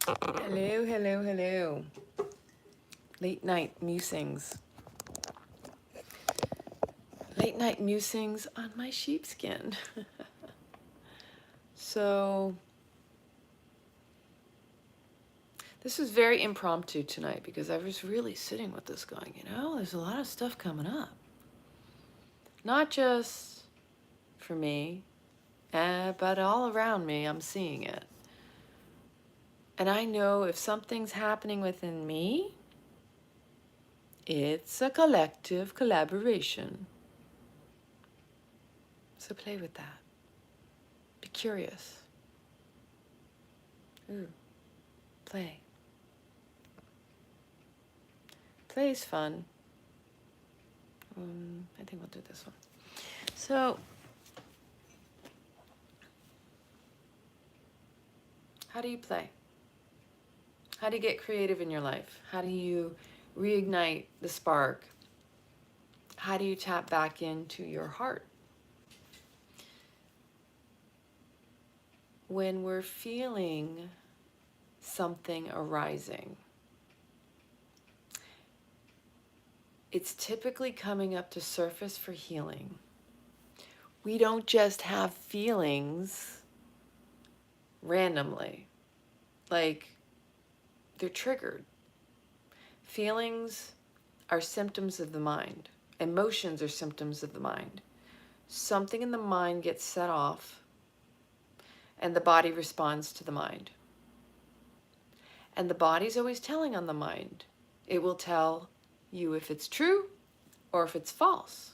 Hello, hello, hello. Late night musings. Late night musings on my sheepskin. So, this was very impromptu tonight because I was really sitting with this going, there's a lot of stuff coming up. Not just for me, but all around me, I'm seeing it. And I know if something's happening within me, it's a collective collaboration. So play with that. Be curious. Ooh, play. Play is fun. I think we'll do this one. So, how do you play? How do you get creative in your life? How do you reignite the spark? How do you tap back into your heart? When we're feeling something arising, it's typically coming up to surface for healing. We don't just have feelings randomly, like they're triggered. Feelings are symptoms of the mind. Emotions are symptoms of the mind. Something in the mind gets set off, and the body responds to the mind. And the body's always telling on the mind. It will tell you if it's true or if it's false.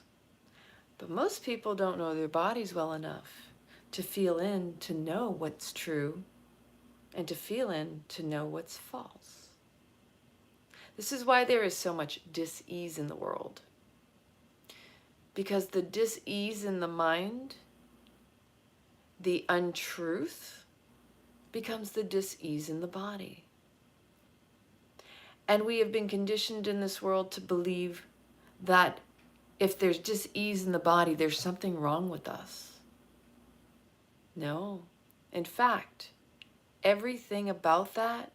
But most people don't know their bodies well enough to feel in to know what's true and to feel in to know what's false. This is why there is so much dis-ease in the world. Because the dis-ease in the mind, the untruth, becomes the dis-ease in the body. And we have been conditioned in this world to believe that if there's dis-ease in the body, there's something wrong with us. No. In fact, everything about that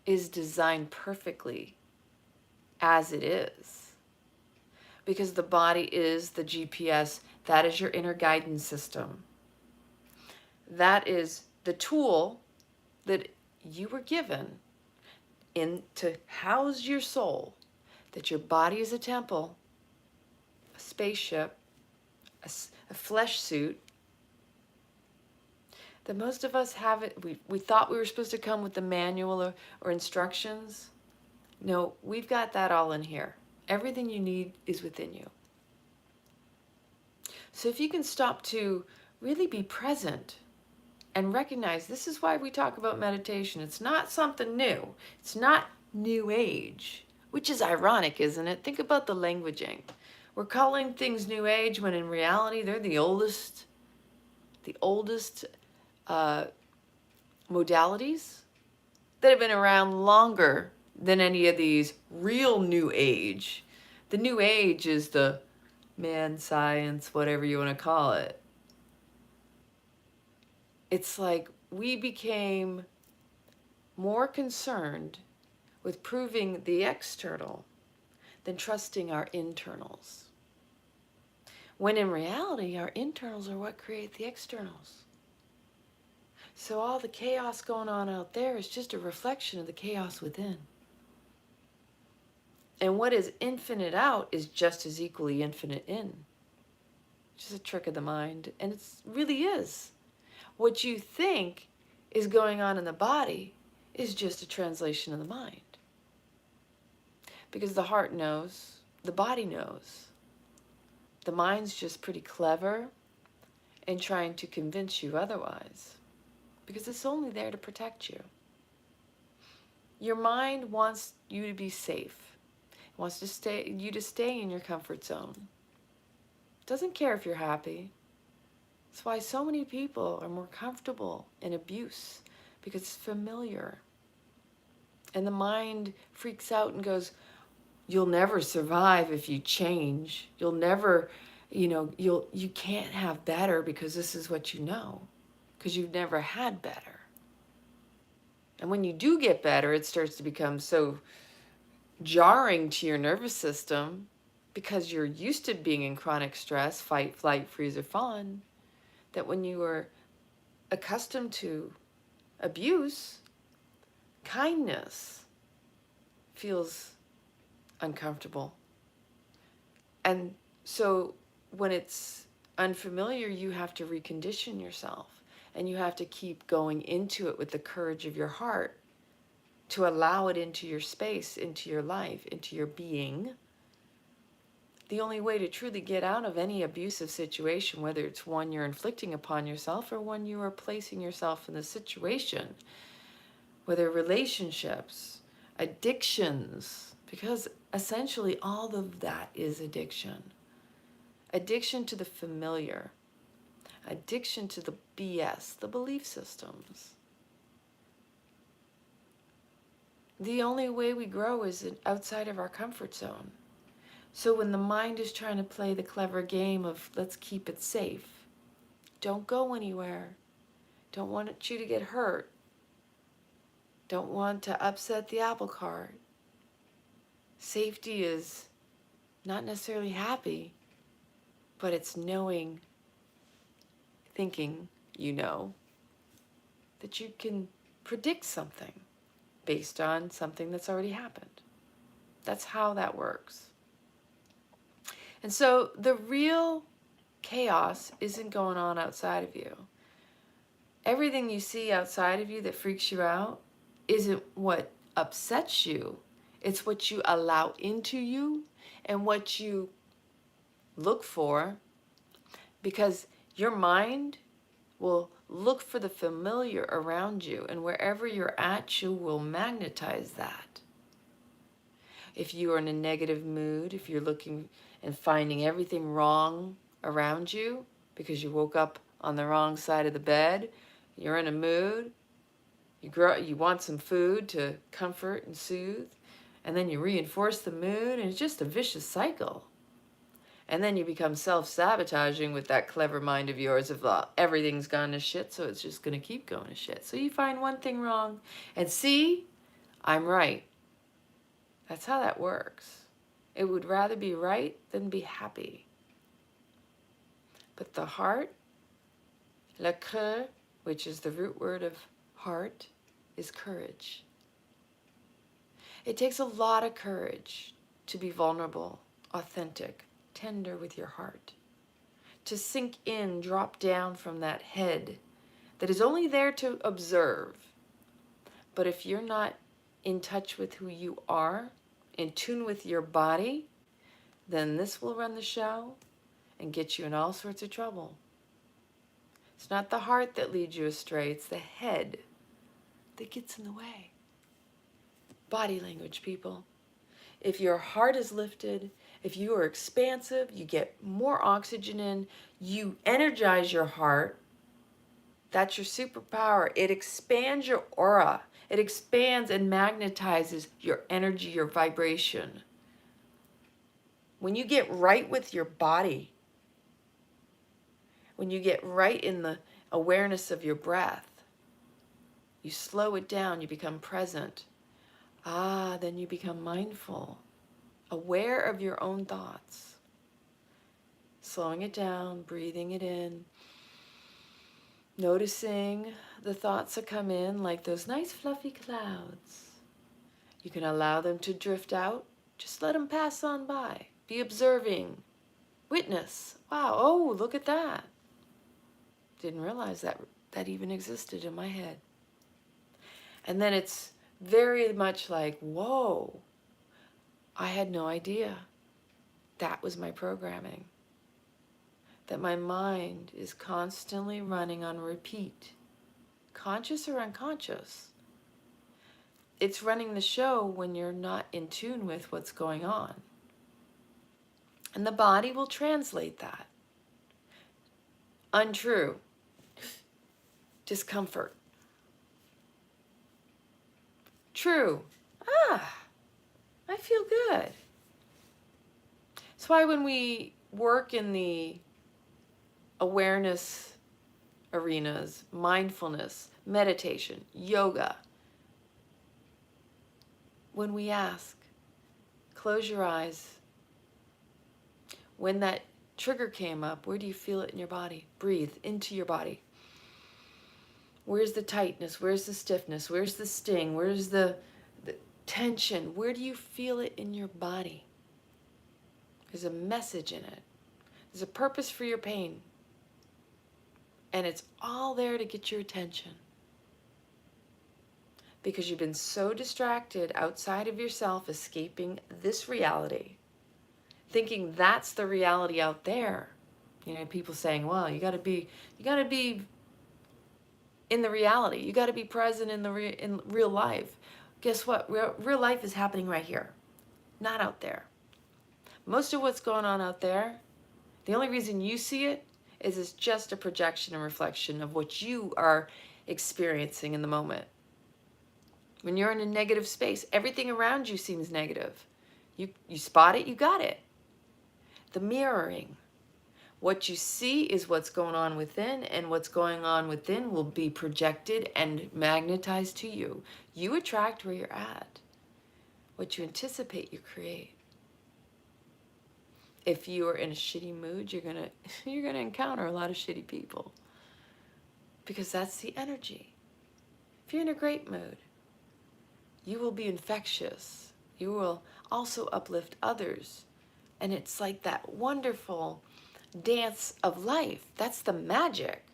is designed perfectly as it is. Because the body is the GPS, that is your inner guidance system. That is the tool that you were given to house your soul, that your body is a temple, a spaceship, a flesh suit, that most of us have it. We thought we were supposed to come with the manual or instructions. No, we've got that all in here. Everything you need is within you. So if you can stop to really be present and recognize, this is why we talk about meditation. It's not something new. It's not new age, which is ironic, isn't it? Think about the languaging. We're calling things new age when in reality they're the oldest modalities that have been around longer than any of these real new age. The new age is the man science, whatever you want to call it. It's like we became more concerned with proving the external than trusting our internals. When in reality, our internals are what create the externals. So all the chaos going on out there is just a reflection of the chaos within. And what is infinite out is just as equally infinite in. It's just a trick of the mind, and it really is. What you think is going on in the body is just a translation of the mind. Because the heart knows, the body knows. The mind's just pretty clever in trying to convince you otherwise. Because it's only there to protect you. Your mind wants you to be safe. It wants you to stay in your comfort zone. It doesn't care if you're happy. That's why so many people are more comfortable in abuse, because it's familiar. And the mind freaks out and goes, you'll never survive if you change. You'll never, you can't have better because this is what you know, because you've never had better. And when you do get better, it starts to become so jarring to your nervous system because you're used to being in chronic stress, fight, flight, freeze, or fawn, that when you are accustomed to abuse, kindness feels uncomfortable. And so when it's unfamiliar, you have to recondition yourself, and you have to keep going into it with the courage of your heart to allow it into your space, into your life, into your being. The only way to truly get out of any abusive situation, whether it's one you're inflicting upon yourself or one you are placing yourself in the situation, whether relationships, addictions, because essentially all of that is addiction. Addiction to the familiar, addiction to the BS, the belief systems. The only way we grow is outside of our comfort zone. So when the mind is trying to play the clever game of let's keep it safe, don't go anywhere, don't want you to get hurt, don't want to upset the apple cart. Safety is not necessarily happy, but it's knowing, thinking you know, that you can predict something based on something that's already happened. That's how that works. And so the real chaos isn't going on outside of you. Everything you see outside of you that freaks you out isn't what upsets you. It's what you allow into you and what you look for, because your mind will look for the familiar around you, and wherever you're at, you will magnetize that. If you are in a negative mood, if you're looking and finding everything wrong around you because you woke up on the wrong side of the bed, you're in a mood, you want some food to comfort and soothe, and then you reinforce the mood, and it's just a vicious cycle. And then you become self-sabotaging with that clever mind of yours of everything's gone to shit, so it's just going to keep going to shit. So you find one thing wrong, and see, I'm right. That's how that works. It would rather be right than be happy. But the heart, 𝐔𝐿𝐻, which is the root word of heart, is courage. It takes a lot of courage to be vulnerable, authentic, tender with your heart, to sink in, drop down from that head that is only there to observe. But if you're not in touch with who you are, in tune with your body, then this will run the show and get you in all sorts of trouble. It's not the heart that leads you astray, it's the head that gets in the way. Body language, people. If your heart is lifted, if you are expansive, you get more oxygen in, you energize your heart, that's your superpower. It expands your aura. It expands and magnetizes your energy, your vibration. When you get right with your body, when you get right in the awareness of your breath, you slow it down, you become present. Then you become mindful, aware of your own thoughts. Slowing it down, breathing it in, noticing the thoughts that come in like those nice fluffy clouds. You can allow them to drift out. Just let them pass on by. Be observing. Witness. Wow, oh, look at that. Didn't realize that even existed in my head. And then it's very much like, whoa, I had no idea. That was my programming. That my mind is constantly running on repeat, conscious or unconscious. It's running the show when you're not in tune with what's going on. And the body will translate that. Untrue. Discomfort. True. I feel good. That's why when we work in the awareness arenas, mindfulness, meditation, yoga, when we ask, close your eyes. When that trigger came up, where do you feel it in your body? Breathe into your body. Where's the tightness? Where's the stiffness? Where's the sting? Where's the tension? Where do you feel it in your body? There's a message in it. There's a purpose for your pain. And it's all there to get your attention. Because you've been so distracted outside of yourself, escaping this reality, thinking that's the reality out there. You know, people saying, well, you gotta be in the reality. You gotta be present in real life. Guess what? Real life is happening right here, not out there. Most of what's going on out there, the only reason you see it is it's just a projection and reflection of what you are experiencing in the moment. When you're in a negative space, everything around you seems negative. You spot it, you got it. The mirroring. What you see is what's going on within, and what's going on within will be projected and magnetized to you. You attract where you're at. What you anticipate, you create. If you are in a shitty mood, you're gonna encounter a lot of shitty people. Because that's the energy. If you're in a great mood, you will be infectious. You will also uplift others. And it's like that wonderful dance of life. That's the magic.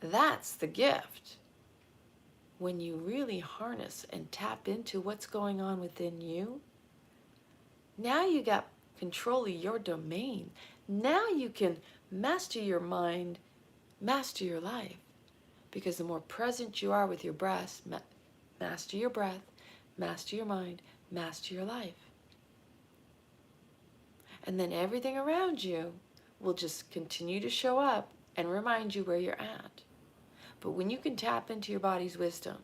That's the gift. When you really harness and tap into what's going on within you, now you got control of your domain. Now you can master your mind, master your life. Because the more present you are with your breath, master your breath, master your mind, master your life. And then everything around you will just continue to show up and remind you where you're at. But when you can tap into your body's wisdom,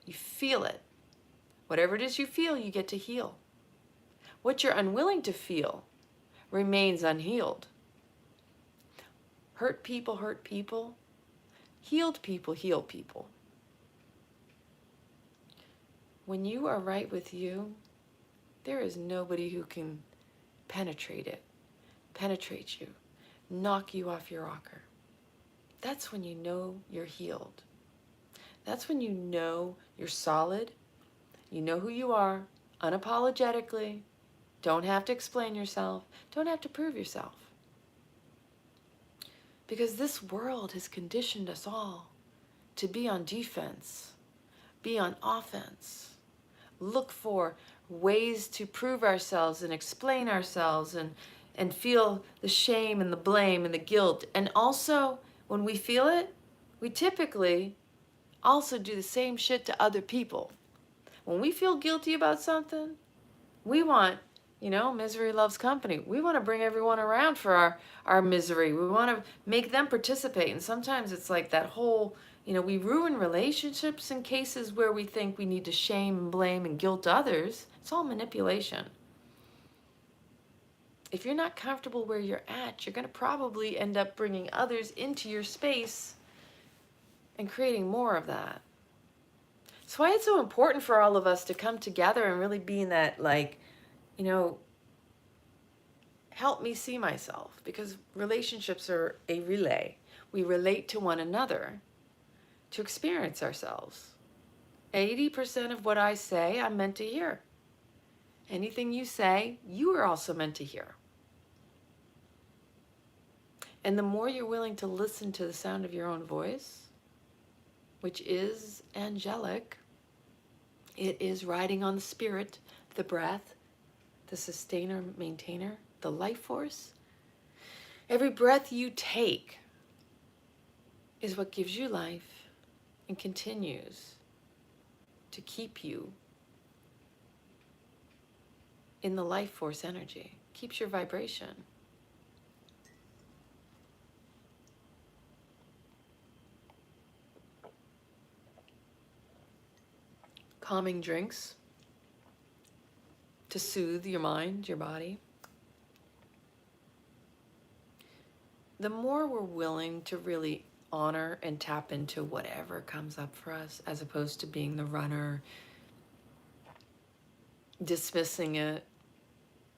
you feel it. Whatever it is you feel, you get to heal. What you're unwilling to feel remains unhealed. Hurt people hurt people. Healed people heal people. When you are right with you, there is nobody who can penetrate you, knock you off your rocker. That's when you know you're healed. That's when you know you're solid. You know who you are, unapologetically. Don't have to explain yourself. Don't have to prove yourself. Because this world has conditioned us all to be on defense, be on offense, look for ways to prove ourselves and explain ourselves and feel the shame and the blame and the guilt. And also, when we feel it, we typically also do the same shit to other people. When we feel guilty about something, we want, misery loves company. We want to bring everyone around for our misery. We want to make them participate. And sometimes it's like that whole, we ruin relationships in cases where we think we need to shame and blame and guilt others. It's all manipulation. If you're not comfortable where you're at, you're going to probably end up bringing others into your space and creating more of that. That's why it's so important for all of us to come together and really be in that, help me see myself. Because relationships are a relay. We relate to one another to experience ourselves. 80% of what I say, I'm meant to hear. Anything you say, you are also meant to hear. And the more you're willing to listen to the sound of your own voice, which is angelic, it is riding on the spirit, the breath, the sustainer, maintainer, the life force. Every breath you take is what gives you life and continues to keep you in the life force energy, keeps your vibration. Calming drinks to soothe your mind, your body. The more we're willing to really honor and tap into whatever comes up for us, as opposed to being the runner, dismissing it,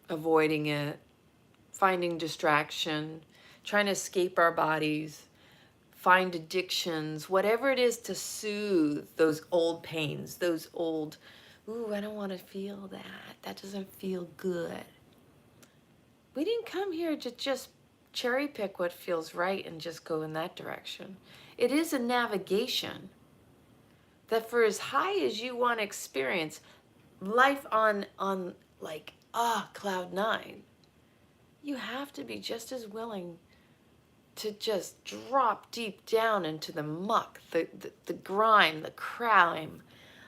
avoiding it, finding distraction, trying to escape our bodies, find addictions, whatever it is to soothe those old pains, those old, ooh, I don't want to feel that. That doesn't feel good. We didn't come here to just cherry pick what feels right and just go in that direction. It is a navigation that for as high as you want to experience life on like, cloud nine, you have to be just as willing to just drop deep down into the muck, the grime, the crime,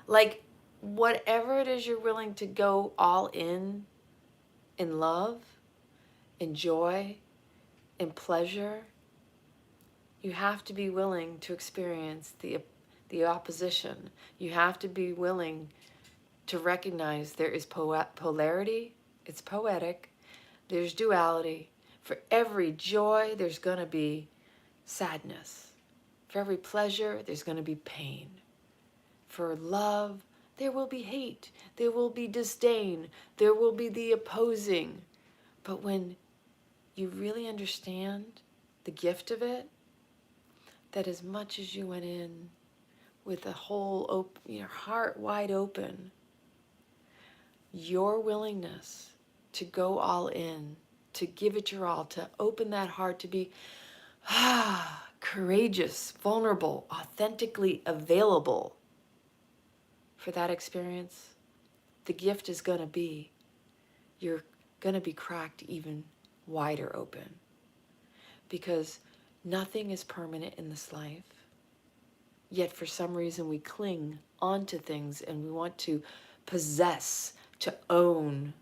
like whatever it is you're willing to go all in love, in joy, in pleasure. You have to be willing to experience the opposition. You have to be willing to recognize there is polarity, it's poetic, there's duality. For every joy, there's going to be sadness. For every pleasure, there's going to be pain. For love, there will be hate. There will be disdain. There will be the opposing. But when you really understand the gift of it, that as much as you went in with a whole your heart wide open, your willingness to go all in, to give it your all, to open that heart, to be courageous, vulnerable, authentically available for that experience, the gift is going to be, you're going to be cracked even wider open. Because nothing is permanent in this life. Yet for some reason we cling onto things and we want to possess, to own,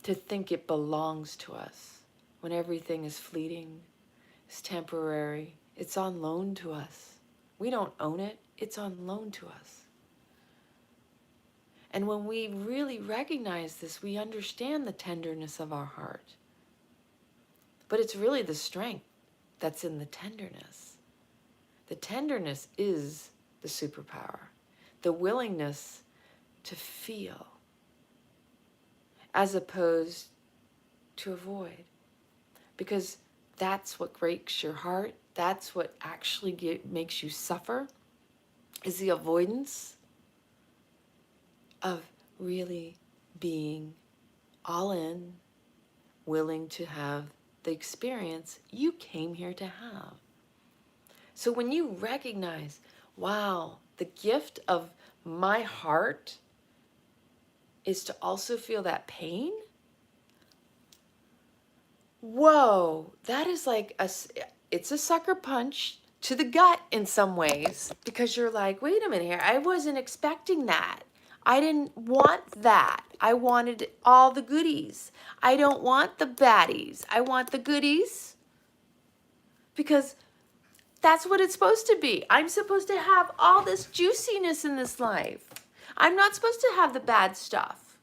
to think it belongs to us, when everything is fleeting, is temporary, it's on loan to us. We don't own it, it's on loan to us. And when we really recognize this, we understand the tenderness of our heart. But it's really the strength that's in the tenderness. The tenderness is the superpower, the willingness to feel, as opposed to avoid. Because that's what breaks your heart. That's what actually makes you suffer, is the avoidance of really being all in, willing to have the experience you came here to have. So when you recognize, wow, the gift of my heart is to also feel that pain. Whoa, that is like it's a sucker punch to the gut in some ways, because you're like, wait a minute here, I wasn't expecting that. I didn't want that. I wanted all the goodies. I don't want the baddies. I want the goodies, because that's what it's supposed to be. I'm supposed to have all this juiciness in this life. I'm not supposed to have the bad stuff.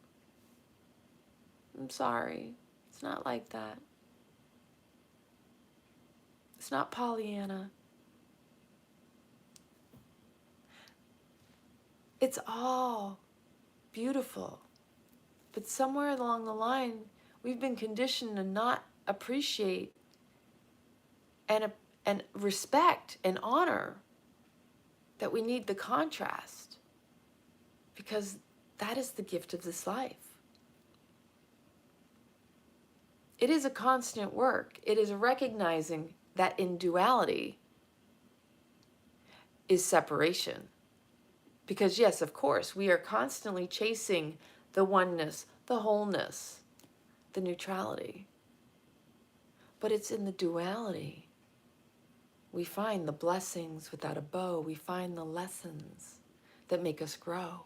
I'm sorry. It's not like that. It's not Pollyanna. It's all beautiful. But somewhere along the line, we've been conditioned to not appreciate and respect and honor that we need the contrast, because that is the gift of this life. It is a constant work. It is recognizing that in duality is separation. Because yes, of course, we are constantly chasing the oneness, the wholeness, the neutrality. But it's in the duality we find the blessings without a bow. We find the lessons that make us grow,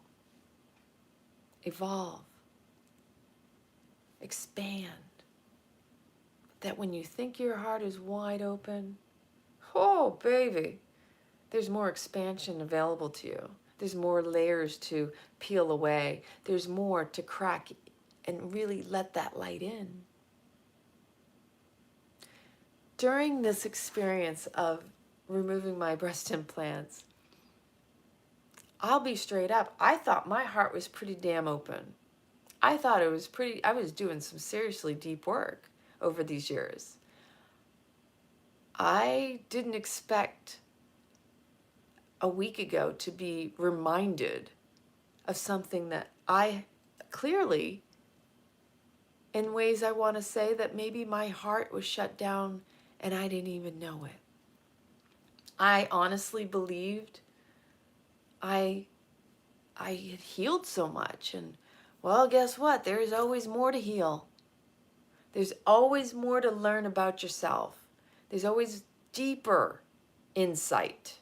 evolve, expand. That when you think your heart is wide open, oh baby, there's more expansion available to you. There's more layers to peel away. There's more to crack and really let that light in. During this experience of removing my breast implants, I'll be straight up, I thought my heart was pretty damn open. I thought it was I was doing some seriously deep work over these years. I didn't expect a week ago to be reminded of something that I clearly, in ways I want to say that maybe my heart was shut down and I didn't even know it. I honestly believed I had healed so much, and well, guess what? There's always more to heal. There's always more to learn about yourself. There's always deeper insight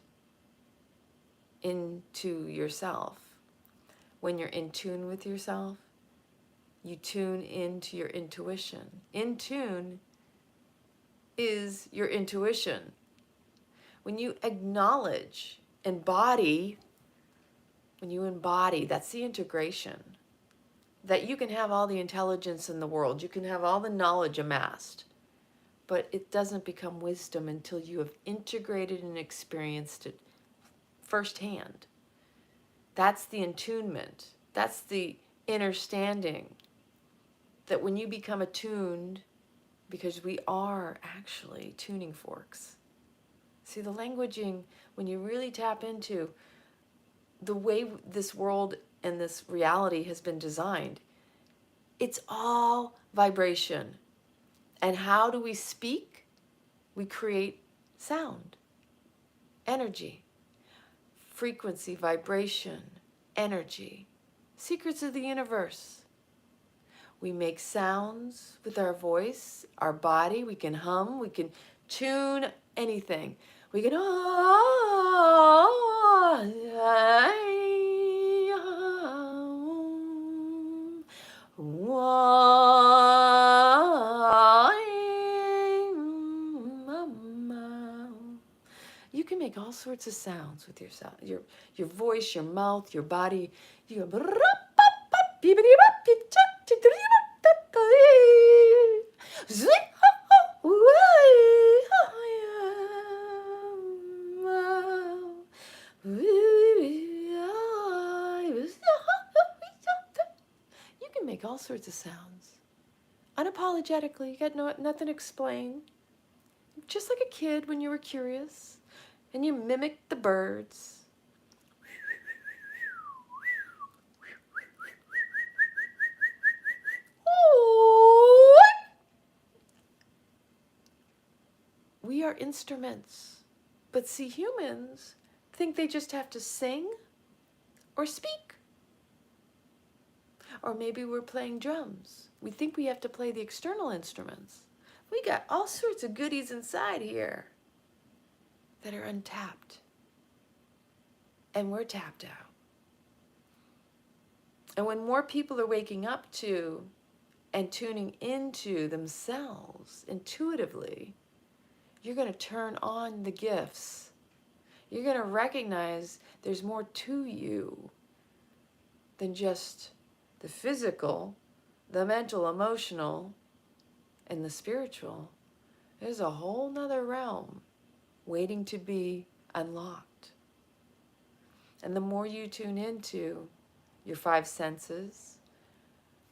into yourself. When you're in tune with yourself, you tune into your intuition. In tune is your intuition. When you acknowledge, embody, when you embody, that's the integration. That you can have all the intelligence in the world, you can have all the knowledge amassed, but it doesn't become wisdom until you have integrated and experienced it firsthand. That's the attunement. That's the understanding. That when you become attuned, because we are actually tuning forks. See, the languaging, when you really tap into the way this world and this reality has been designed, it's all vibration. And how do we speak? We create sound, energy, frequency, vibration, energy, secrets of the universe. We make sounds with our voice, our body. We can hum, we can tune anything. We can you can make all sorts of sounds with your voice, your mouth, your body. You go you can make all sorts of sounds unapologetically. You got nothing to explain. Just like a kid when you were curious and you mimicked the birds. We are instruments. But see, humans think they just have to sing or speak. Or maybe we're playing drums. We think we have to play the external instruments. We got all sorts of goodies inside here that are untapped. And we're tapped out. And when more people are waking up to and tuning into themselves intuitively, you're going to turn on the gifts. You're going to recognize there's more to you than just the physical, the mental, emotional, and the spiritual. There's a whole nother realm waiting to be unlocked. And the more you tune into your five senses,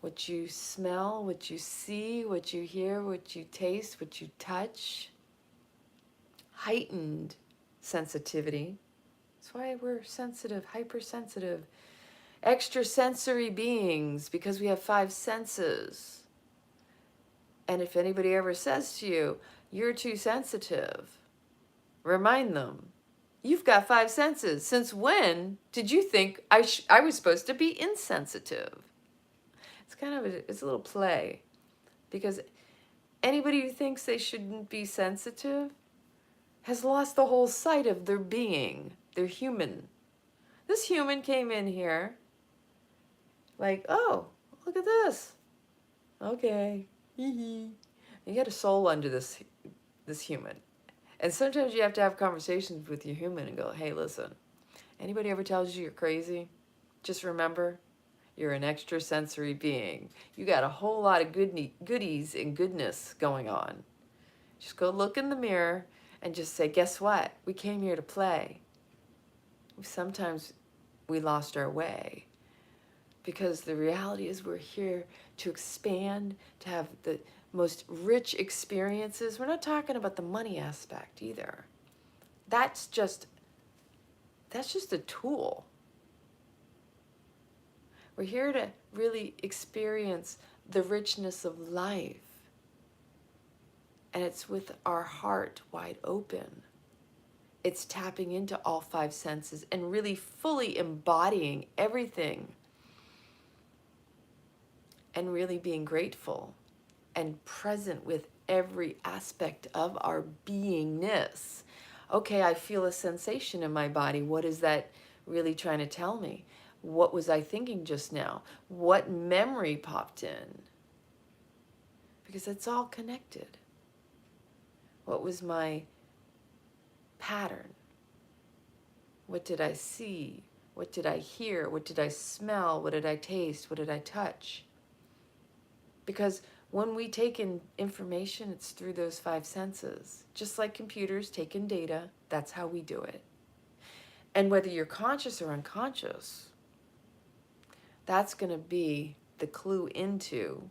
what you smell, what you see, what you hear, what you taste, what you touch, heightened sensitivity. That's why we're sensitive, hypersensitive, extrasensory beings, because we have five senses. And if anybody ever says to you, you're too sensitive, remind them, you've got five senses. Since when did you think I was supposed to be insensitive? It's kind of it's a little play, because anybody who thinks they shouldn't be sensitive has lost the whole sight of their being. They're human. This human came in here like, oh, look at this. Okay. You got a soul under this human. And sometimes you have to have conversations with your human and go, hey, listen, anybody ever tells you you're crazy? Just remember, you're an extrasensory being. You got a whole lot of goodies and goodness going on. Just go look in the mirror and just say, guess what? We came here to play. Sometimes we lost our way. Because the reality is we're here to expand, to have the most rich experiences. We're not talking about the money aspect either. That's just a tool. We're here to really experience the richness of life. And it's with our heart wide open. It's tapping into all five senses and really fully embodying everything. And really being grateful and present with every aspect of our beingness. Okay, I feel a sensation in my body. What is that really trying to tell me? What was I thinking just now? What memory popped in? Because it's all connected. What was my pattern? What did I see? What did I hear? What did I smell? What did I taste? What did I touch? Because when we take in information, it's through those five senses. Just like computers take in data, that's how we do it. And whether you're conscious or unconscious, that's going to be the clue into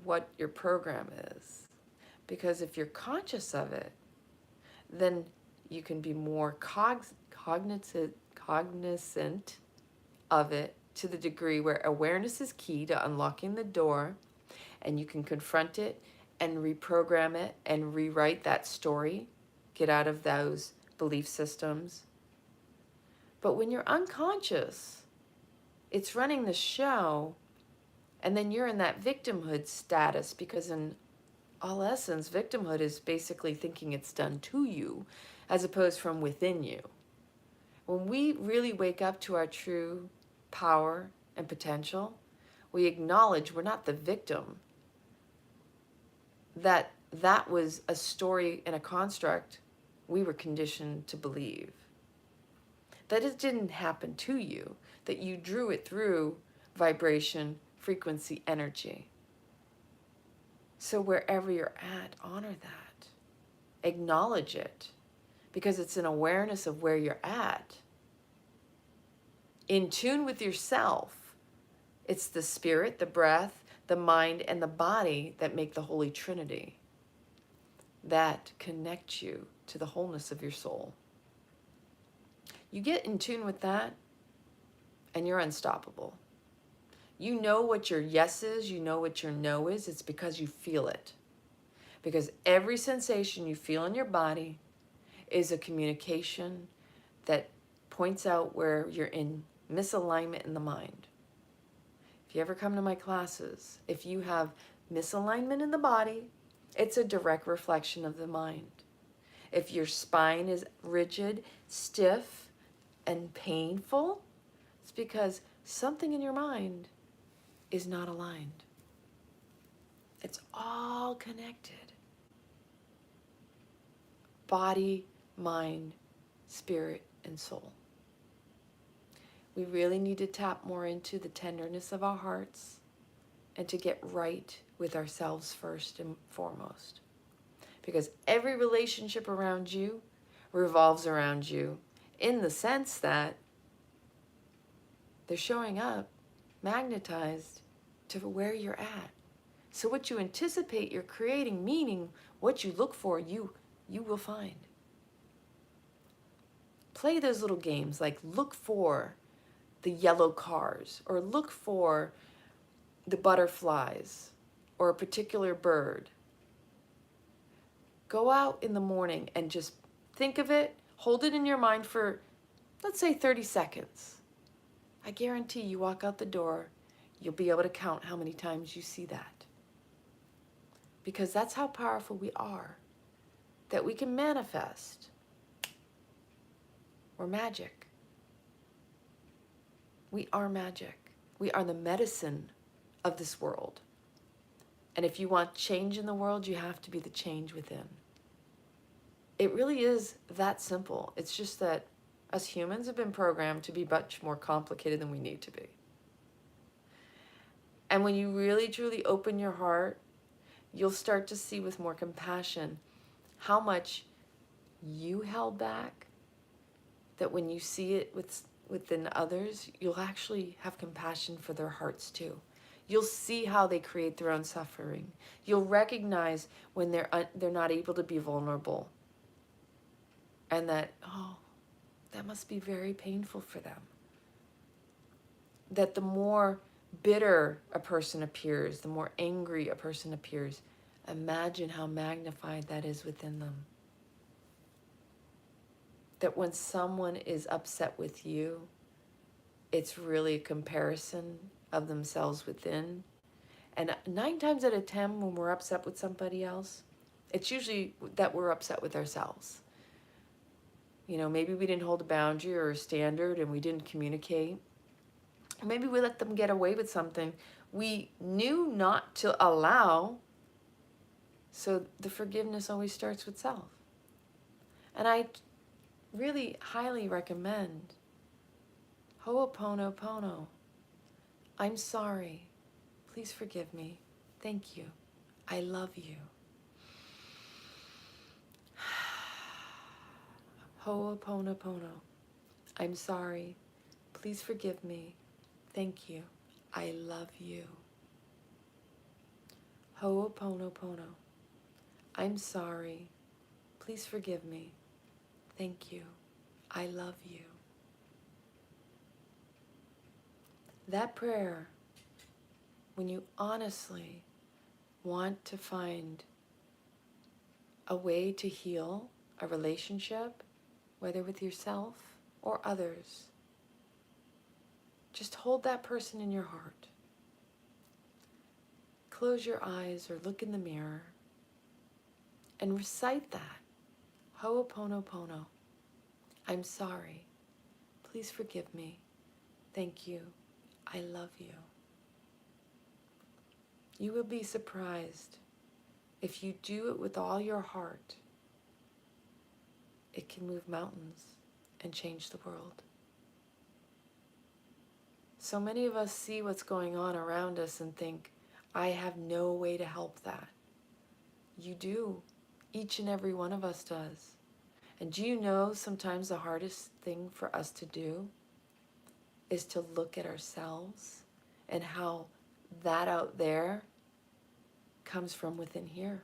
what your program is. Because if you're conscious of it, then you can be more cognizant of it, to the degree where awareness is key to unlocking the door, and you can confront it and reprogram it and rewrite that story, get out of those belief systems. But when you're unconscious, it's running the show, and then you're in that victimhood status, because in all essence, victimhood is basically thinking it's done to you as opposed from within you. When we really wake up to our true power and potential, we acknowledge we're not the victim, that was a story and a construct we were conditioned to believe, that it didn't happen to you, that you drew it through vibration, frequency, energy. So wherever you're at, honor that, acknowledge it, because it's an awareness of where you're at. In tune with yourself. It's the spirit, the breath, the mind, and the body that make the Holy Trinity, that connect you to the wholeness of your soul. You get in tune with that, and you're unstoppable. You know what your yes is, you know what your no is. It's because you feel it. Because every sensation you feel in your body is a communication that points out where you're in misalignment in the mind. If you ever come to my classes, if you have misalignment in the body, it's a direct reflection of the mind. If your spine is rigid, stiff, and painful, it's because something in your mind is not aligned. It's all connected. Body, mind, spirit, and soul. We really need to tap more into the tenderness of our hearts and to get right with ourselves first and foremost. Because every relationship around you revolves around you, in the sense that they're showing up magnetized to where you're at. So what you anticipate, you're creating, meaning what you look for, you will find. Play those little games, like look for the yellow cars, or look for the butterflies, or a particular bird. Go out in the morning and just think of it, hold it in your mind for, let's say, 30 seconds. I guarantee you walk out the door, you'll be able to count how many times you see that. Because that's how powerful we are, that we can manifest. We're magic. We are magic. We are the medicine of this world. And if you want change in the world, you have to be the change within. It really is that simple. It's just that us humans have been programmed to be much more complicated than we need to be. And when you really truly open your heart, you'll start to see with more compassion how much you held back, that when you see it with within others, you'll actually have compassion for their hearts too. You'll see how they create their own suffering. You'll recognize when they're not able to be vulnerable. And that, oh, that must be very painful for them. That the more bitter a person appears, the more angry a person appears, imagine how magnified that is within them. That when someone is upset with you, it's really a comparison of themselves within. And 9 times out of 10, when we're upset with somebody else, it's usually that we're upset with ourselves. You know, maybe we didn't hold a boundary or a standard and we didn't communicate. Maybe we let them get away with something we knew not to allow. So the forgiveness always starts with self. And I really highly recommend Ho'oponopono. I'm sorry. Please forgive me. Thank you. I love you. Ho'oponopono. I'm sorry. Please forgive me. Thank you. I love you. Ho'oponopono. I'm sorry. Please forgive me. Thank you. I love you. That prayer, when you honestly want to find a way to heal a relationship, whether with yourself or others, just hold that person in your heart. Close your eyes or look in the mirror and recite that. Ho'oponopono. I'm sorry. Please forgive me. Thank you. I love you. You will be surprised if you do it with all your heart. It can move mountains and change the world. So many of us see what's going on around us and think, I have no way to help that. You do. Each and every one of us does. And do you know sometimes the hardest thing for us to do is to look at ourselves and how that out there comes from within here.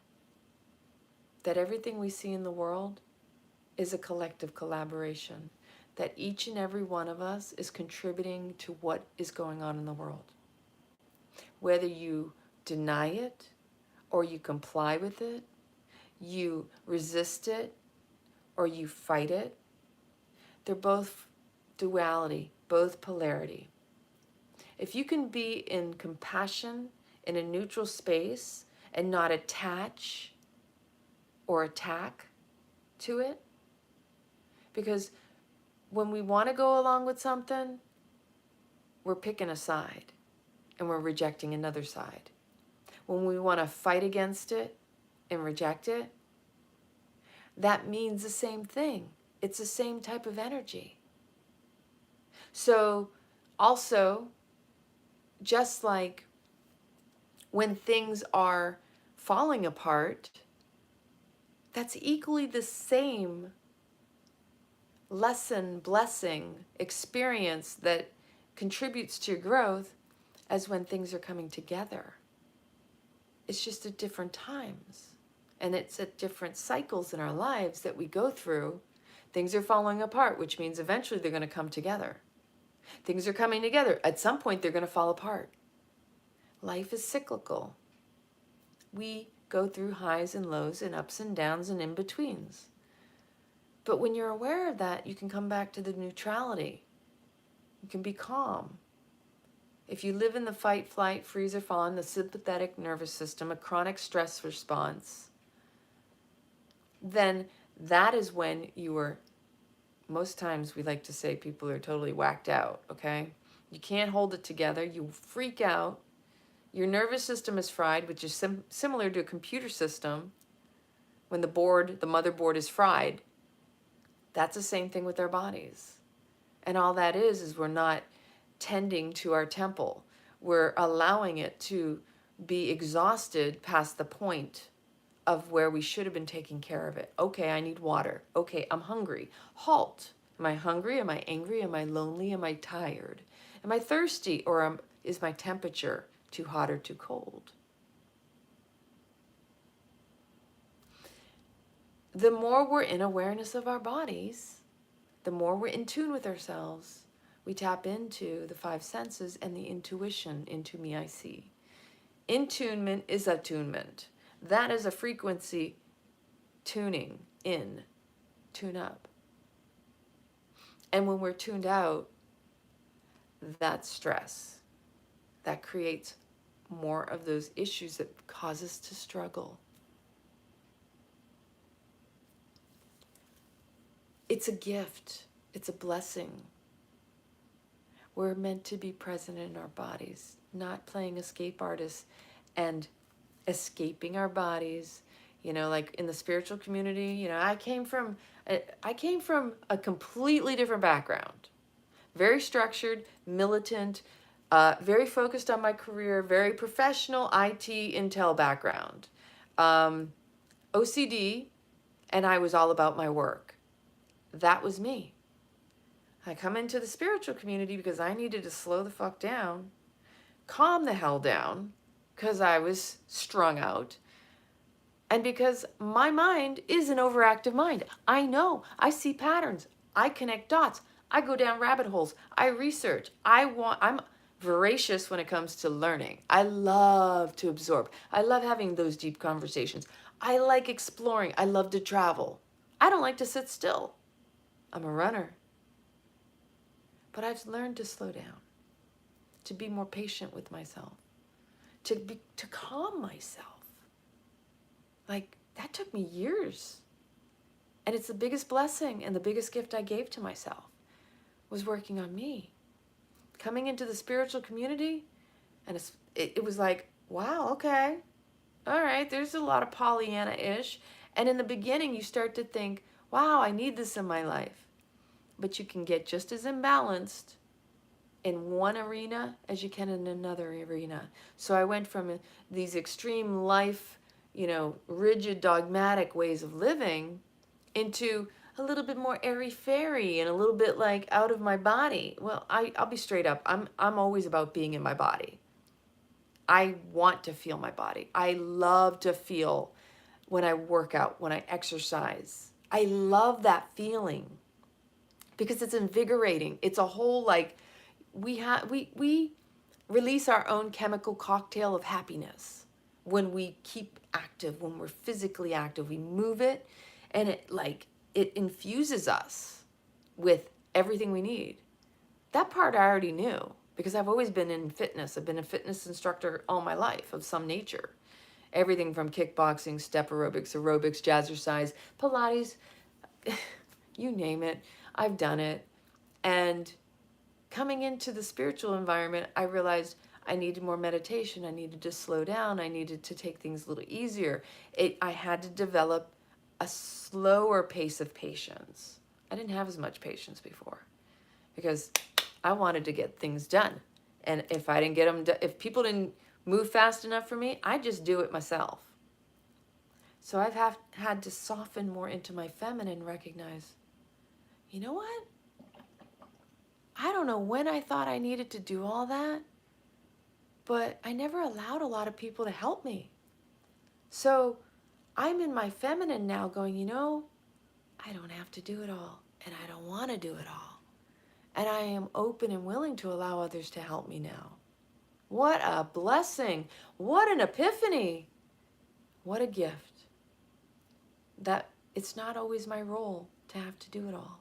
That everything we see in the world is a collective collaboration. That each and every one of us is contributing to what is going on in the world. Whether you deny it or you comply with it, you resist it or you fight it, they're both duality, both polarity. If you can be in compassion, in a neutral space, and not attach or attack to it, because when we want to go along with something, we're picking a side and we're rejecting another side. When we want to fight against it and reject it, that means the same thing. It's the same type of energy. So also, just like when things are falling apart, that's equally the same lesson, blessing, experience that contributes to your growth as when things are coming together. It's just at different times. And it's at different cycles in our lives that we go through. Things are falling apart, which means eventually they're going to come together. Things are coming together. At some point, they're going to fall apart. Life is cyclical. We go through highs and lows and ups and downs and in-betweens. But when you're aware of that, you can come back to the neutrality. You can be calm. If you live in the fight, flight, freeze, or fawn, the sympathetic nervous system, a chronic stress response, then that is when you are, most times we like to say people are totally whacked out, okay? You can't hold it together. You freak out. Your nervous system is fried, which is similar to a computer system. When the motherboard is fried, that's the same thing with our bodies. And all that is we're not tending to our temple. We're allowing it to be exhausted past the point of where we should have been taking care of it. Okay, I need water. Okay, I'm hungry. Halt. Am I hungry? Am I angry? Am I lonely? Am I tired? Am I thirsty? Or is my temperature too hot or too cold? The more we're in awareness of our bodies, the more we're in tune with ourselves, we tap into the five senses and the intuition into me, I see. Intunement is attunement. That is a frequency tuning in, tune up. And when we're tuned out, that's stress. That creates more of those issues that cause us to struggle. It's a gift. It's a blessing. We're meant to be present in our bodies, not playing escape artists and escaping our bodies. You know, like in the spiritual community, you know, I came from a completely different background. Very structured, militant, very focused on my career, very professional IT intel background. OCD, and I was all about my work. That was me. I come into the spiritual community because I needed to slow the fuck down, calm the hell down, because I was strung out, and because my mind is an overactive mind. I know, I see patterns, I connect dots, I go down rabbit holes, I research, I'm voracious when it comes to learning. I love to absorb. I love having those deep conversations. I like exploring. I love to travel. I don't like to sit still. I'm a runner. But I've learned to slow down, to be more patient with myself, to calm myself. Like, that took me years. And it's the biggest blessing and the biggest gift I gave to myself was working on me. Coming into the spiritual community, and it was like, wow, okay. All right, there's a lot of Pollyanna-ish. And in the beginning, you start to think, wow, I need this in my life. But you can get just as imbalanced in one arena as you can in another arena. So I went from these extreme life, you know, rigid, dogmatic ways of living into a little bit more airy-fairy and a little bit like out of my body. Well, I'll be straight up. I'm always about being in my body. I want to feel my body. I love to feel when I work out, when I exercise. I love that feeling because it's invigorating. It's a whole, like, we release our own chemical cocktail of happiness when we keep active, when we're physically active. We move it, and it infuses us with everything we need. That part I already knew because I've always been in fitness. I've been a fitness instructor all my life of some nature. Everything from kickboxing, step aerobics, jazzercise, Pilates, you name it, I've done it. And coming into the spiritual environment, I realized I needed more meditation. I needed to slow down. I needed to take things a little easier. I had to develop a slower pace of patience. I didn't have as much patience before because I wanted to get things done. And if I didn't get them done, if people didn't move fast enough for me, I'd just do it myself. So I've had to soften more into my feminine, recognize, you know what? I don't know when I thought I needed to do all that, but I never allowed a lot of people to help me. So I'm in my feminine now going, you know, I don't have to do it all, and I don't want to do it all. And I am open and willing to allow others to help me now. What a blessing. What an epiphany. What a gift. That it's not always my role to have to do it all.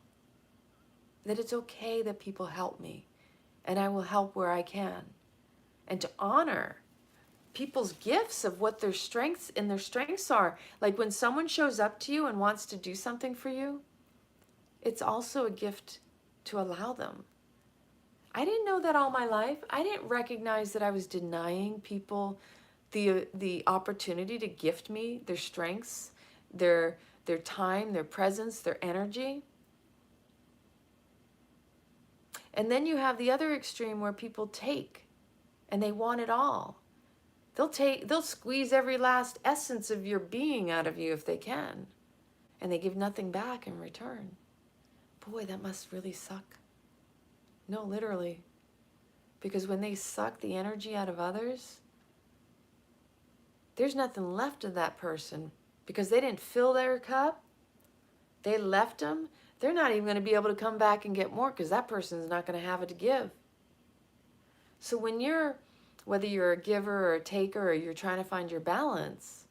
That it's okay that people help me, and I will help where I can. And to honor people's gifts of what their strengths are. Like when someone shows up to you and wants to do something for you, it's also a gift to allow them. I didn't know that all my life. I didn't recognize that I was denying people the opportunity to gift me their strengths, their time, their presence, their energy. And then you have the other extreme where people take and they want it all. They'll squeeze every last essence of your being out of you if they can. And they give nothing back in return. boy, that must really suck. No, literally. Because when they suck the energy out of others, there's nothing left of that person because they didn't fill their cup. They left them. They're not even going to be able to come back and get more because that person's not going to have it to give. So when whether you're a giver or a taker or you're trying to find your balance,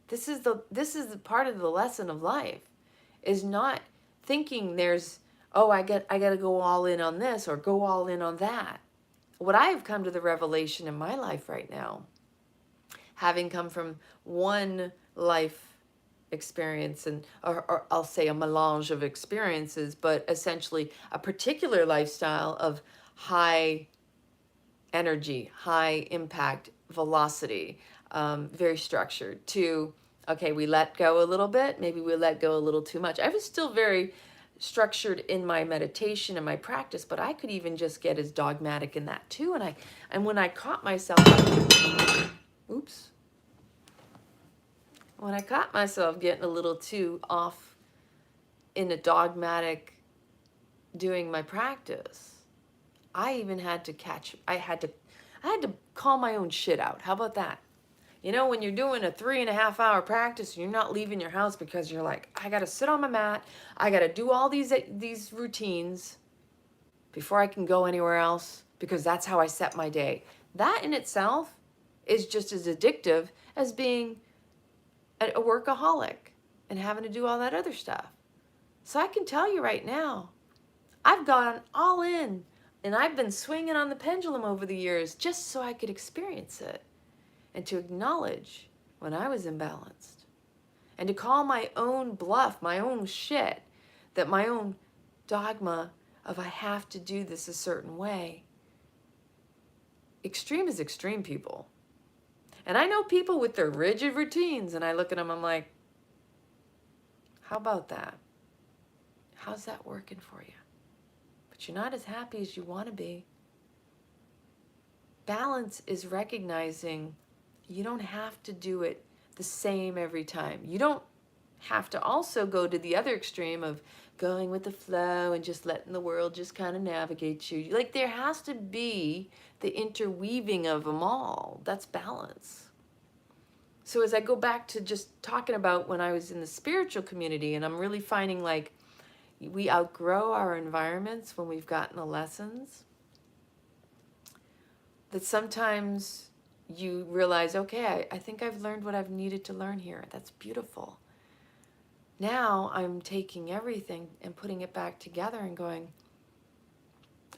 this is the part of the lesson of life, is not thinking there's, oh, I got to go all in on this or go all in on that. What I have come to the revelation in my life right now, having come from one life experience, or I'll say a melange of experiences, but essentially a particular lifestyle of high energy, high impact, velocity, very structured, to, okay, we let go a little bit, maybe we let go a little too much. I was still very structured in my meditation and my practice, but I could even just get as dogmatic in that too. And when I caught myself, oops, when I caught myself getting a little too off in a dogmatic doing my practice, I even had to I had to call my own shit out. How about that? You know, when you're doing a 3.5-hour practice and you're not leaving your house because you're like, I got to sit on my mat, I got to do all these routines before I can go anywhere else because that's how I set my day. That in itself is just as addictive as being a workaholic and having to do all that other stuff. So I can tell you right now, I've gone all in and I've been swinging on the pendulum over the years just so I could experience it and to acknowledge when I was imbalanced and to call my own bluff, my own shit, that my own dogma of I have to do this a certain way. Extreme is extreme, people. And I know people with their rigid routines, and I look at them, I'm like, how about that? How's that working for you? But you're not as happy as you want to be. Balance is recognizing you don't have to do it the same every time. You don't have to also go to the other extreme of going with the flow and just letting the world just kind of navigate you. Like, there has to be the interweaving of them all. That's balance. So as I go back to just talking about when I was in the spiritual community, and I'm really finding like we outgrow our environments when we've gotten the lessons, that sometimes you realize, okay, I think I've learned what I've needed to learn here. That's beautiful. Now I'm taking everything and putting it back together and going,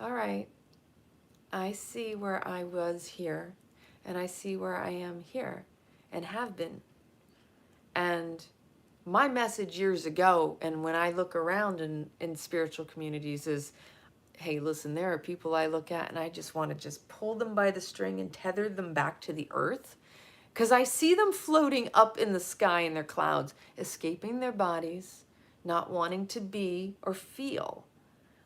all right, I see where I was here and I see where I am here and have been. And my message years ago, and when I look around in spiritual communities, is, hey, listen, there are people I look at and I just want to just pull them by the string and tether them back to the earth, because I see them floating up in the sky in their clouds, escaping their bodies, not wanting to be or feel.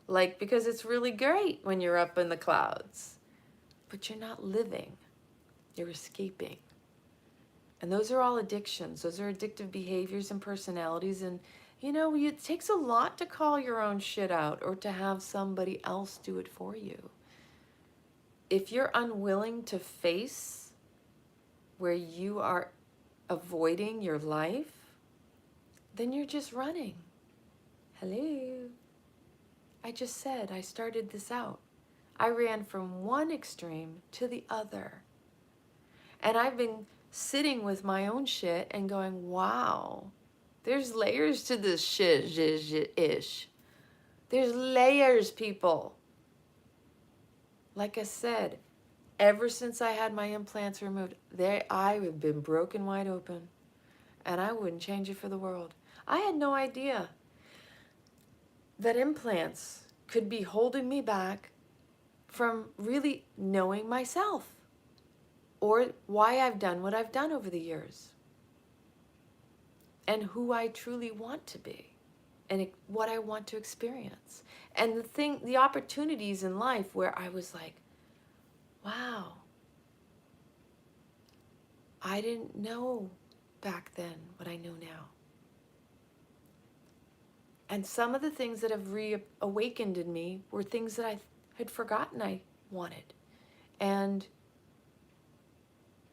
Like, because it's really great when you're up in the clouds, but you're not living, you're escaping. And those are all addictions. Those are addictive behaviors and personalities. And, you know, it takes a lot to call your own shit out or to have somebody else do it for you. If you're unwilling to face where you are avoiding your life, then you're just running. Hello. I just said I started this out. I ran from one extreme to the other. And I've been sitting with my own shit and going, wow, there's layers to this shit-ish. There's layers, people. Like I said, ever since I had my implants removed, I have been broken wide open. And I wouldn't change it for the world. I had no idea that implants could be holding me back from really knowing myself or why I've done what I've done over the years and who I truly want to be and what I want to experience. And the opportunities in life where I was like, wow, I didn't know back then what I know now. And some of the things that have reawakened in me were things that I had forgotten I wanted. And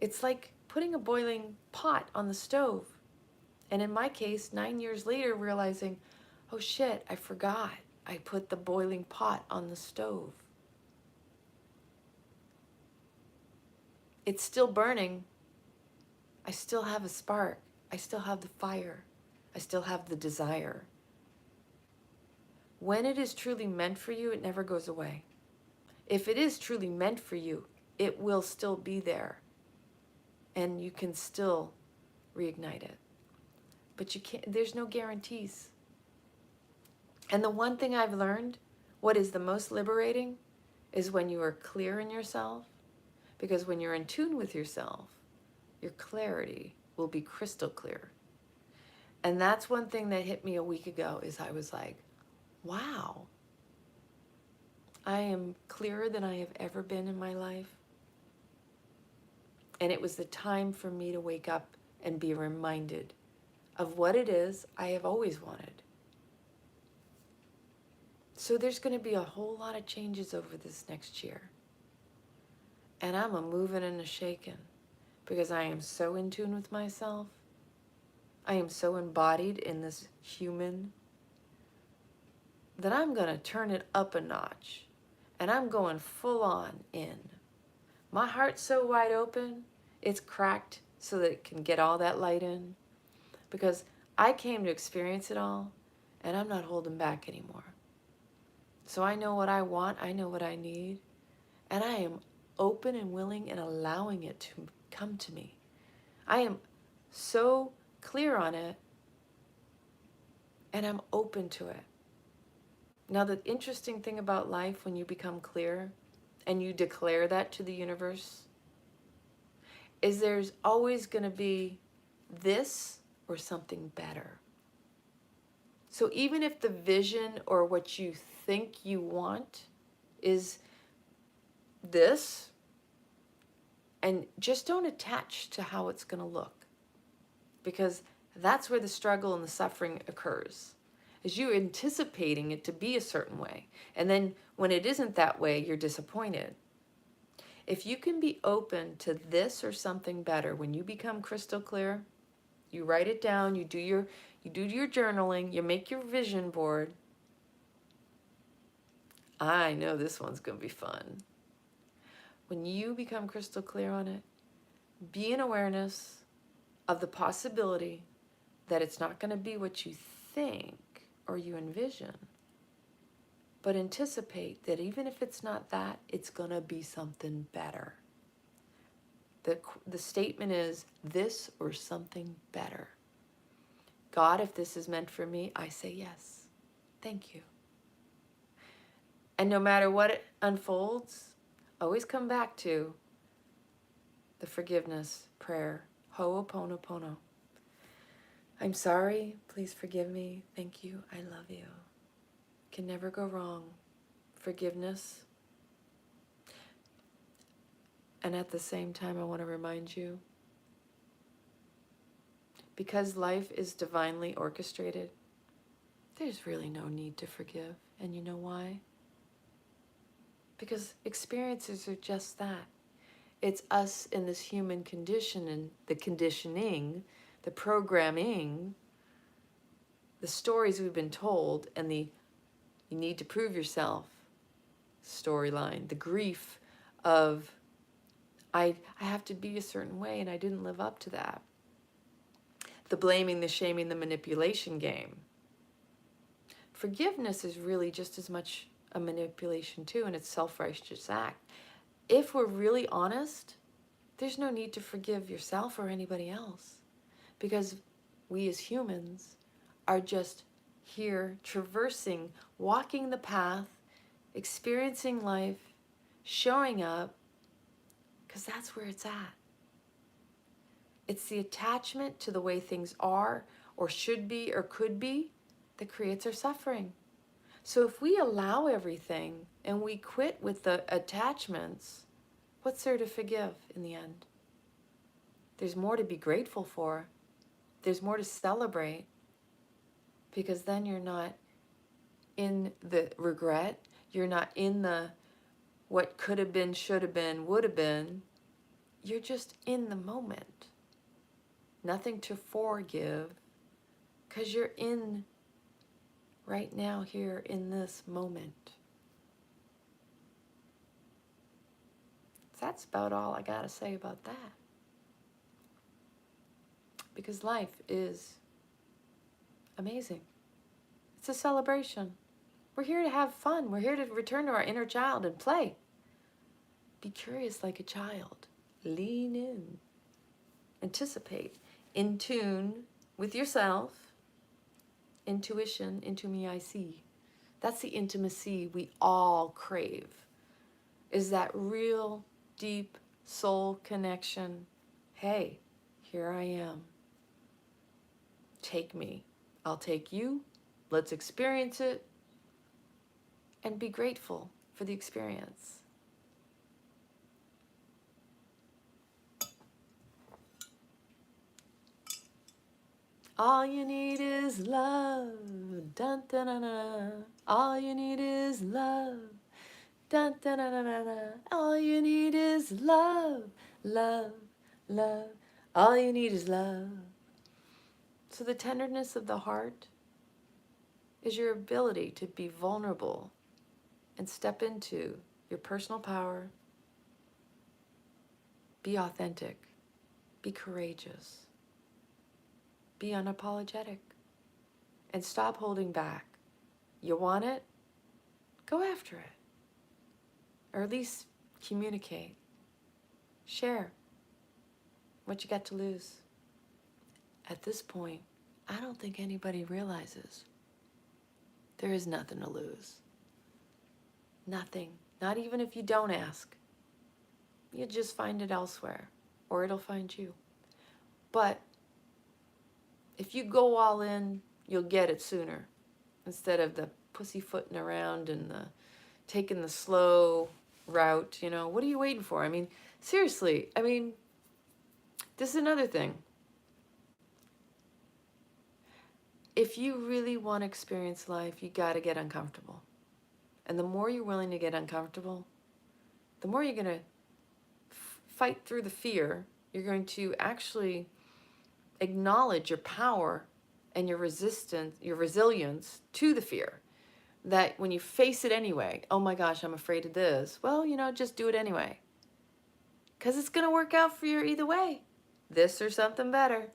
it's like putting a boiling pot on the stove. And in my case, 9 years later, realizing, oh shit, I forgot. I put the boiling pot on the stove. It's still burning. I still have a spark. I still have the fire. I still have the desire. When it is truly meant for you, it never goes away. If it is truly meant for you, it will still be there. And you can still reignite it. But you can't, there's no guarantees. And the one thing I've learned, what is the most liberating, is when you are clear in yourself. Because when you're in tune with yourself, your clarity will be crystal clear. And that's one thing that hit me a week ago, is I was like, wow, I am clearer than I have ever been in my life. And it was the time for me to wake up and be reminded of what it is I have always wanted. So there's going to be a whole lot of changes over this next year. And I'm a moving and a shaking, because I am so in tune with myself. I am so embodied in this human that I'm going to turn it up a notch. And I'm going full on in. My heart's so wide open, it's cracked so that it can get all that light in. Because I came to experience it all, and I'm not holding back anymore. So I know what I want, I know what I need, and I am open and willing and allowing it to come to me. I am so clear on it, and I'm open to it. Now, the interesting thing about life, when you become clear and you declare that to the universe, is there's always going to be this or something better. So even if the vision or what you think you want is this, and just don't attach to how it's going to look, because that's where the struggle and the suffering occurs. Is you anticipating it to be a certain way, and then when it isn't that way, you're disappointed. If you can be open to this or something better, when you become crystal clear, you write it down, you do your journaling, you make your vision board. I know this one's going to be fun. When you become crystal clear on it, be in awareness of the possibility that it's not going to be what you think or you envision, but anticipate that even if it's not that, it's going to be something better. The statement is this or something better. God, if this is meant for me, I say yes. Thank you. And no matter what it unfolds, always come back to the forgiveness prayer. Ho'oponopono. I'm sorry. Please forgive me. Thank you. I love you. Can never go wrong. Forgiveness. And at the same time, I want to remind you, because life is divinely orchestrated, there's really no need to forgive. And you know why? Because experiences are just that. It's us in this human condition, and the conditioning, the programming, the stories we've been told, and the you need to prove yourself storyline, the grief of I have to be a certain way and I didn't live up to that. The blaming, the shaming, the manipulation game. Forgiveness is really just as much a manipulation too, and it's self-righteous act. If we're really honest, there's no need to forgive yourself or anybody else, because we as humans are just here traversing, walking the path, experiencing life, showing up, because that's where it's at. It's the attachment to the way things are or should be or could be that creates our suffering. So if we allow everything and we quit with the attachments, what's there to forgive in the end? There's more to be grateful for. There's more to celebrate, because then you're not in the regret. You're not in the what could have been, should have been, would have been. You're just in the moment. Nothing to forgive, because you're in right now, here in this moment. That's about all I gotta say about that. Because life is amazing. It's a celebration. We're here to have fun. We're here to return to our inner child and play. Be curious like a child. Lean in. Anticipate. In tune with yourself. Intuition, into me I see. That's the intimacy we all crave. Is that real, deep soul connection. Hey, here I am. Take me. I'll take you. Let's experience it. And be grateful for the experience. All you need is love. Dun, dun, dun, dun. All you need is love. Dun, dun, dun, dun, dun, dun. All you need is love. Love, love. All you need is love. So the tenderness of the heart is your ability to be vulnerable and step into your personal power. Be authentic. Be courageous. Be unapologetic. And stop holding back. You want it? Go after it. Or at least communicate. Share what you got to lose. At this point, I don't think anybody realizes there is nothing to lose. Nothing. Not even if you don't ask. You just find it elsewhere, or it'll find you. But if you go all in, you'll get it sooner, instead of the pussyfooting around and the taking the slow route. You know, what are you waiting for? I mean, seriously, I mean, this is another thing. If you really want to experience life, you got to get uncomfortable. And the more you're willing to get uncomfortable, the more you're going to fight through the fear. You're going to actually acknowledge your power and your resistance, your resilience to the fear. That when you face it anyway, oh my gosh, I'm afraid of this. Well, you know, just do it anyway. Because it's going to work out for you either way. This or something better.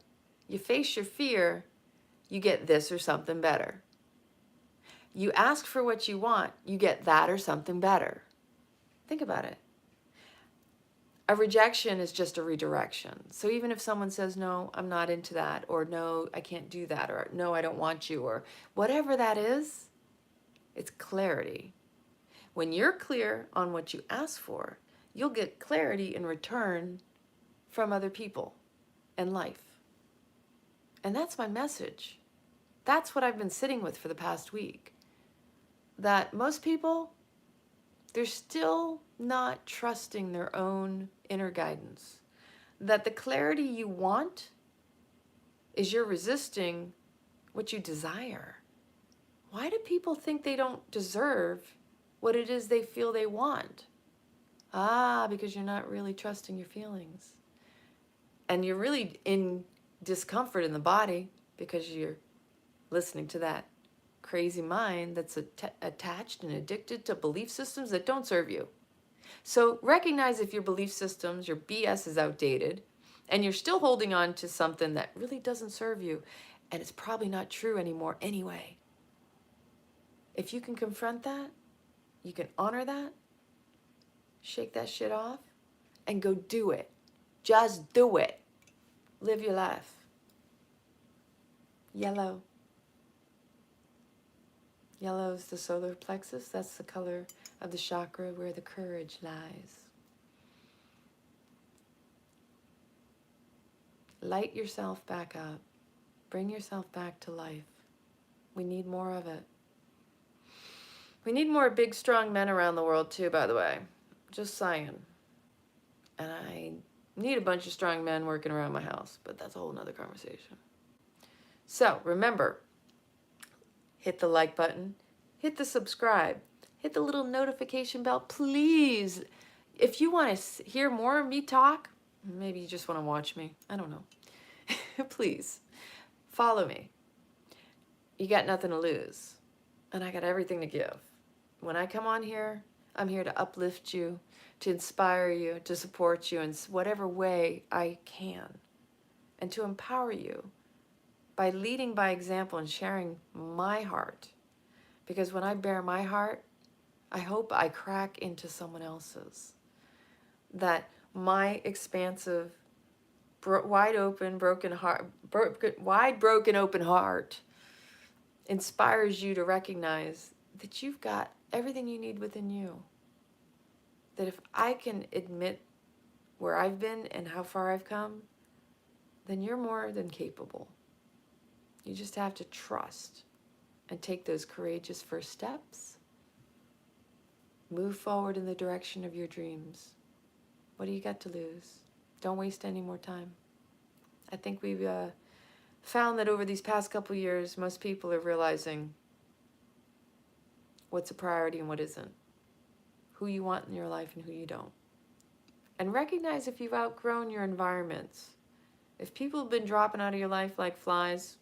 You face your fear, you get this or something better. You ask for what you want, you get that or something better. Think about it. A rejection is just a redirection. So even if someone says, no, I'm not into that, or no, I can't do that, or no, I don't want you, or whatever that is, it's clarity. When you're clear on what you ask for, you'll get clarity in return from other people and life. And that's my message. That's what I've been sitting with for the past week. That most people, they're still not trusting their own inner guidance. That the clarity you want is you're resisting what you desire. Why do people think they don't deserve what it is they feel they want? Because you're not really trusting your feelings. And you're really in discomfort in the body because you're listening to that crazy mind that's attached and addicted to belief systems that don't serve you. So recognize if your belief systems, your BS is outdated, and you're still holding on to something that really doesn't serve you, and it's probably not true anymore anyway. If you can confront that, you can honor that, shake that shit off, and go do it. Just do it. Live your life. Yellow. Yellow is the solar plexus. That's the color of the chakra where the courage lies. Light yourself back up. Bring yourself back to life. We need more of it. We need more big, strong men around the world too, by the way. Just saying. And I need a bunch of strong men working around my house, but that's a whole nother conversation. So remember, hit the like button, hit the subscribe, hit the little notification bell, please. If you want to hear more of me talk, maybe you just want to watch me, I don't know. Please, follow me. You got nothing to lose, and I got everything to give. When I come on here, I'm here to uplift you, to inspire you, to support you in whatever way I can, and to empower you by leading by example and sharing my heart. Because when I bare my heart, I hope I crack into someone else's. That my expansive, wide open, broken open heart inspires you to recognize that you've got everything you need within you. That if I can admit where I've been and how far I've come, then you're more than capable. You just have to trust and take those courageous first steps. Move forward in the direction of your dreams. What do you got to lose? Don't waste any more time. I think we've found that over these past couple years, most people are realizing what's a priority and what isn't. Who you want in your life and who you don't. And recognize if you've outgrown your environments. If people have been dropping out of your life like flies,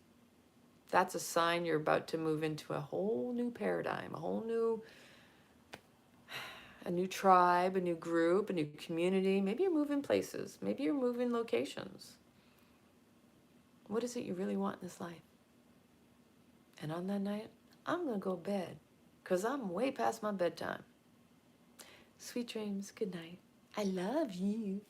that's a sign you're about to move into a whole new paradigm, a new tribe, a new group, a new community. Maybe you're moving places. Maybe you're moving locations. What is it you really want in this life? And on that night, I'm going to go to bed because I'm way past my bedtime. Sweet dreams. Good night. I love you.